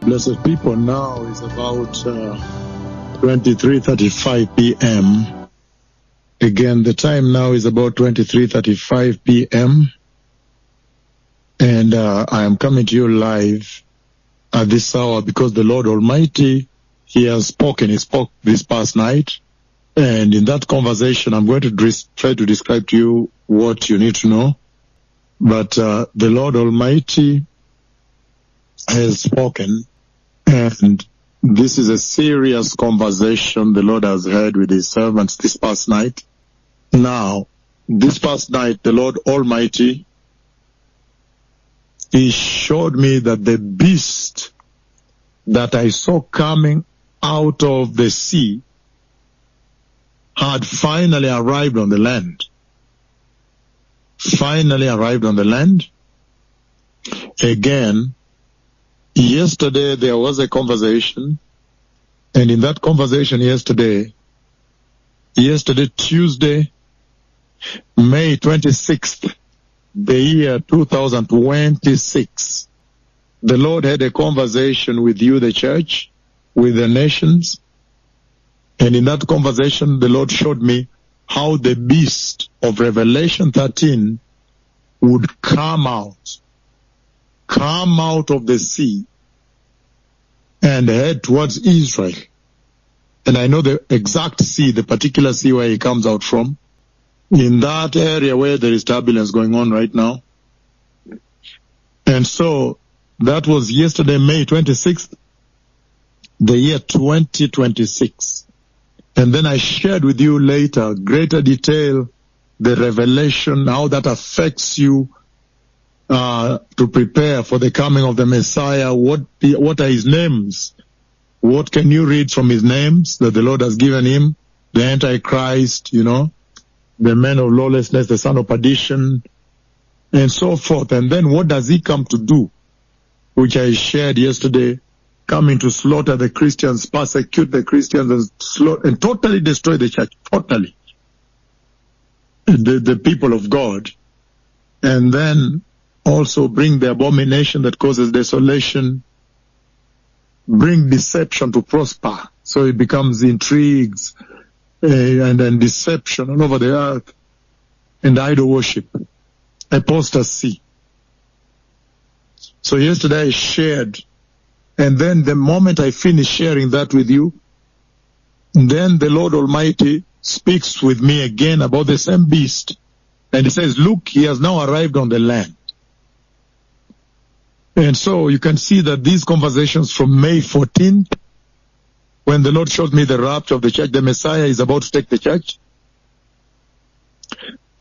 blessed people. Now is about 23:35 p.m. Again, the time now is about 23:35 p.m. And I am coming to you live at this hour because the Lord Almighty, He has spoken. He spoke this past night. And in that conversation, I'm going to try to describe to you what you need to know. But the Lord Almighty has spoken, and this is a serious conversation the Lord has had with His servants this past night. Now, this past night, the Lord Almighty, He showed me that the beast that I saw coming out of the sea had finally arrived on the land. Finally arrived on the land. Again, yesterday there was a conversation, and in that conversation yesterday, Tuesday, May 26th, the year 2026, the Lord had a conversation with you, the church, with the nations, and in that conversation the Lord showed me how the beast of Revelation 13 would come out of the sea and head towards Israel. And I know the exact sea, the particular sea where he comes out from, in that area where there is turbulence going on right now. And so that was yesterday, May 26th, the year 2026. And then I shared with you later, greater detail, the revelation, how that affects you to prepare for the coming of the Messiah. What are his names? What can you read from his names that the Lord has given him? The Antichrist, the man of lawlessness, the son of perdition, and so forth. And then what does he come to do? Which I shared yesterday. Coming to slaughter the Christians, persecute the Christians, and totally destroy the church. Totally. The people of God. And then also bring the abomination that causes desolation. Bring deception to prosper. So it becomes intrigues and then deception all over the earth. And idol worship. Apostasy. So yesterday I shared. And then the moment I finish sharing that with you, then the Lord Almighty speaks with me again about the same beast. And he says, look, he has now arrived on the land. And so you can see that these conversations from May 14th, when the Lord showed me the rapture of the church, the Messiah is about to take the church.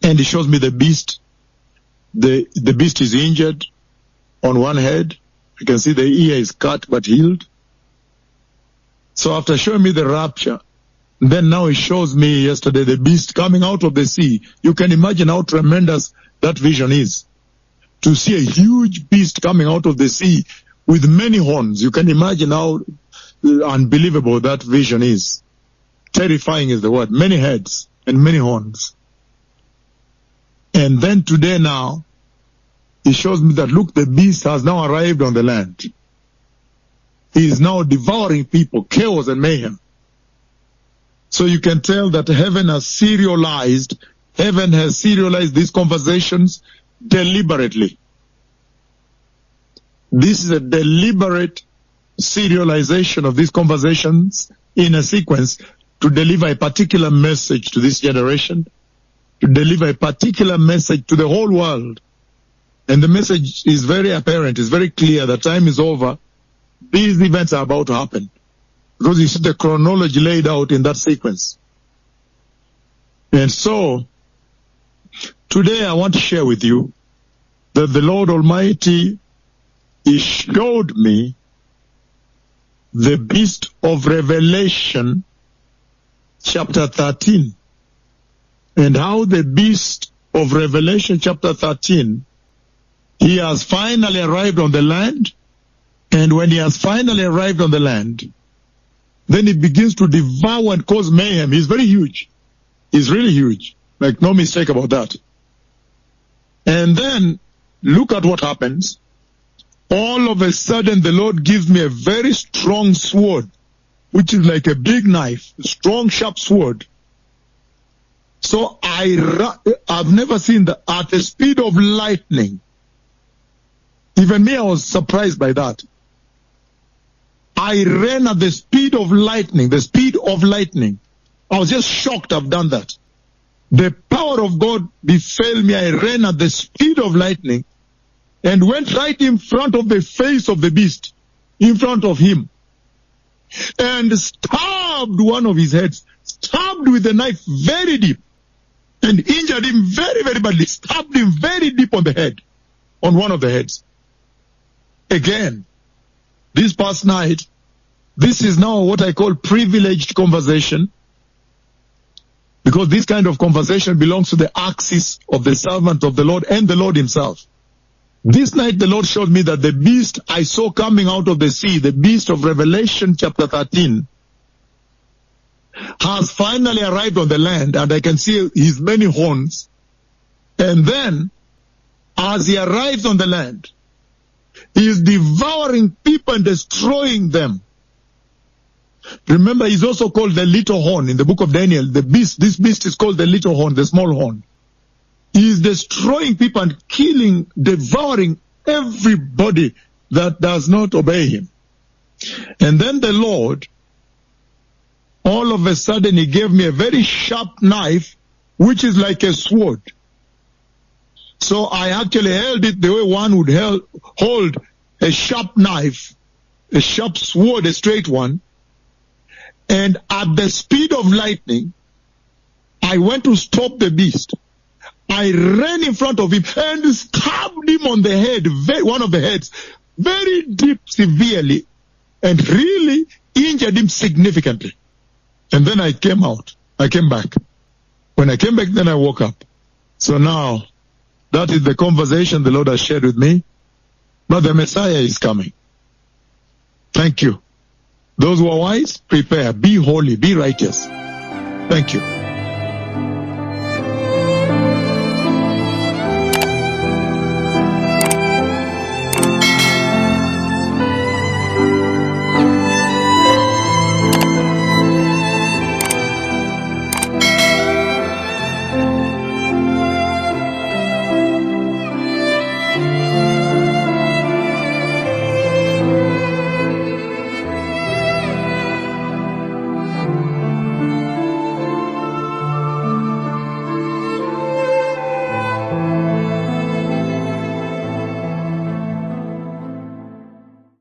And he shows me the beast. The beast is injured on one head. You can see the ear is cut but healed. So after showing me the rapture, then now he shows me yesterday the beast coming out of the sea. You can imagine how tremendous that vision is. To see a huge beast coming out of the sea with many horns. You can imagine how unbelievable that vision is. Terrifying is the word. Many heads and many horns. And then today now, he shows me that, look, the beast has now arrived on the land. He is now devouring people, chaos and mayhem. So you can tell that heaven has serialized these conversations deliberately. This is a deliberate serialization of these conversations in a sequence to deliver a particular message to this generation, to deliver a particular message to the whole world. And the message is very apparent, it's very clear, the time is over. These events are about to happen. Because you see the chronology laid out in that sequence. And so, today I want to share with you that the Lord Almighty, He showed me the beast of Revelation chapter 13. And how the beast of Revelation chapter 13, he has finally arrived on the land. And when he has finally arrived on the land, then he begins to devour and cause mayhem. He's very huge. He's really huge. Make no mistake about that. And then look at what happens. all of a sudden the Lord gives me a very strong sword, which is like a big knife, a strong, sharp sword. So I've never seen that at the speed of lightning. Even me, I was surprised by that. I ran at the speed of lightning, the speed of lightning. I was just shocked I've done that. The power of God befell me. I ran at the speed of lightning and went right in front of the face of the beast, in front of him, and stabbed one of his heads, stabbed with a knife very deep, and injured him very, very badly, stabbed him very deep on the head, on one of the heads. Again, this past night, this is now what I call privileged conversation, because this kind of conversation belongs to the axis of the servant of the Lord and the Lord himself. This night the Lord showed me that the beast I saw coming out of the sea, the beast of Revelation chapter 13, has finally arrived on the land, and I can see his many horns. And then, as he arrives on the land, he is devouring people and destroying them. Remember, he's also called the little horn in the book of Daniel. The beast, this beast is called the little horn, the small horn. He is destroying people and killing, devouring everybody that does not obey him. And then the Lord, all of a sudden, he gave me a very sharp knife, which is like a sword. So I actually held it the way one would hold a sharp knife, a sharp sword, a straight one. And at the speed of lightning, I went to stop the beast. I ran in front of him and stabbed him on the head, one of the heads, very deep, severely, and really injured him significantly. And then I came out. I came back. When I came back, then I woke up. So now, that is the conversation the Lord has shared with me. But the Messiah is coming. Thank you. Those who are wise, prepare. Be holy. Be righteous. Thank you.